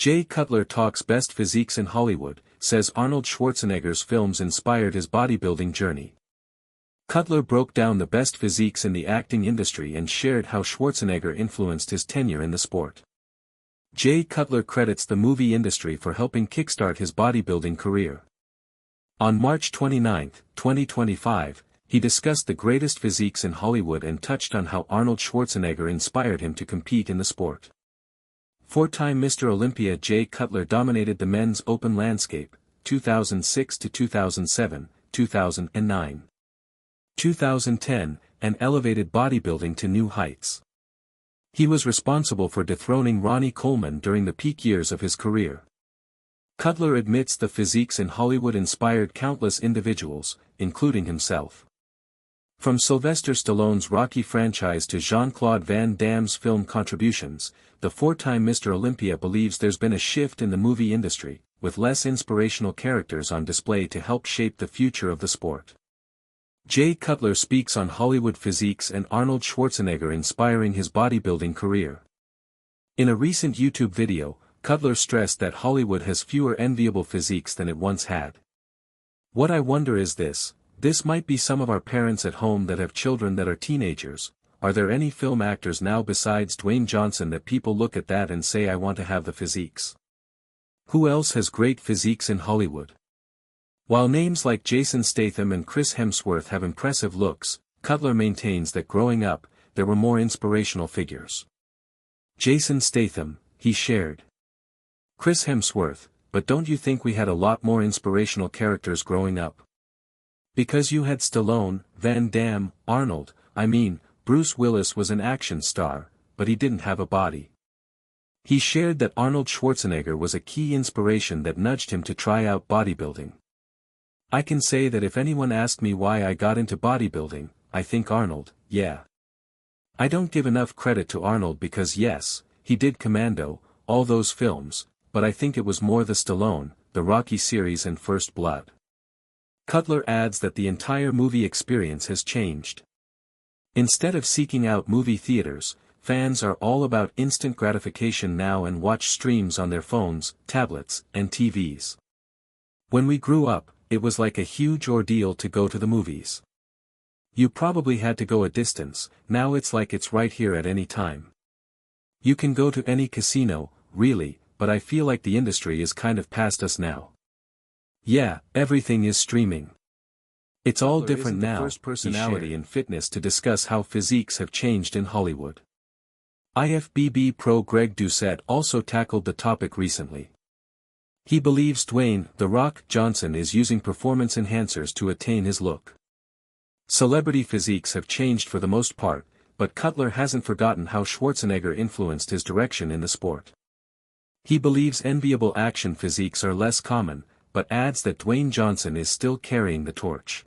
Jay Cutler talks best physiques in Hollywood, says Arnold Schwarzenegger's films inspired his bodybuilding journey. Cutler broke down the best physiques in the acting industry and shared how Schwarzenegger influenced his tenure in the sport. Jay Cutler credits the movie industry for helping kickstart his bodybuilding career. On March 29, 2025, he discussed the greatest physiques in Hollywood and touched on how Arnold Schwarzenegger inspired him to compete in the sport. Four-time Mr. Olympia Jay Cutler dominated the men's open landscape, 2006 to 2007, 2009. 2010, and elevated bodybuilding to new heights. He was responsible for dethroning Ronnie Coleman during the peak years of his career. Cutler admits the physiques in Hollywood inspired countless individuals, including himself. From Sylvester Stallone's Rocky franchise to Jean-Claude Van Damme's film contributions, the four-time Mr. Olympia believes there's been a shift in the movie industry, with less inspirational characters on display to help shape the future of the sport. Jay Cutler speaks on Hollywood physiques and Arnold Schwarzenegger inspiring his bodybuilding career. In a recent YouTube video, Cutler stressed that Hollywood has fewer enviable physiques than it once had. What I wonder is this might be some of our parents at home that have children that are teenagers. Are there any film actors now besides Dwayne Johnson that people look at that and say I want to have the physiques? Who else has great physiques in Hollywood? While names like Jason Statham and Chris Hemsworth have impressive looks, Cutler maintains that growing up, there were more inspirational figures. Jason Statham, he shared. Chris Hemsworth, but don't you think we had a lot more inspirational characters growing up? Because you had Stallone, Van Damme, Arnold, Bruce Willis was an action star, but he didn't have a body. He shared that Arnold Schwarzenegger was a key inspiration that nudged him to try out bodybuilding. I can say that if anyone asked me why I got into bodybuilding, I think Arnold, yeah. I don't give enough credit to Arnold because yes, he did Commando, all those films, but I think it was more the Stallone, the Rocky series and First Blood. Cutler adds that the entire movie experience has changed. Instead of seeking out movie theaters, fans are all about instant gratification now and watch streams on their phones, tablets, and TVs. When we grew up, it was like a huge ordeal to go to the movies. You probably had to go a distance, now it's like it's right here at any time. You can go to any casino, really, but I feel like the industry is kind of past us now. Yeah, everything is streaming. It's all different now. First personality in fitness to discuss how physiques have changed in Hollywood. IFBB pro Greg Doucette also tackled the topic recently. He believes Dwayne "The Rock" Johnson is using performance enhancers to attain his look. Celebrity physiques have changed for the most part, but Cutler hasn't forgotten how Schwarzenegger influenced his direction in the sport. He believes enviable action physiques are less common, but adds that Dwayne Johnson is still carrying the torch.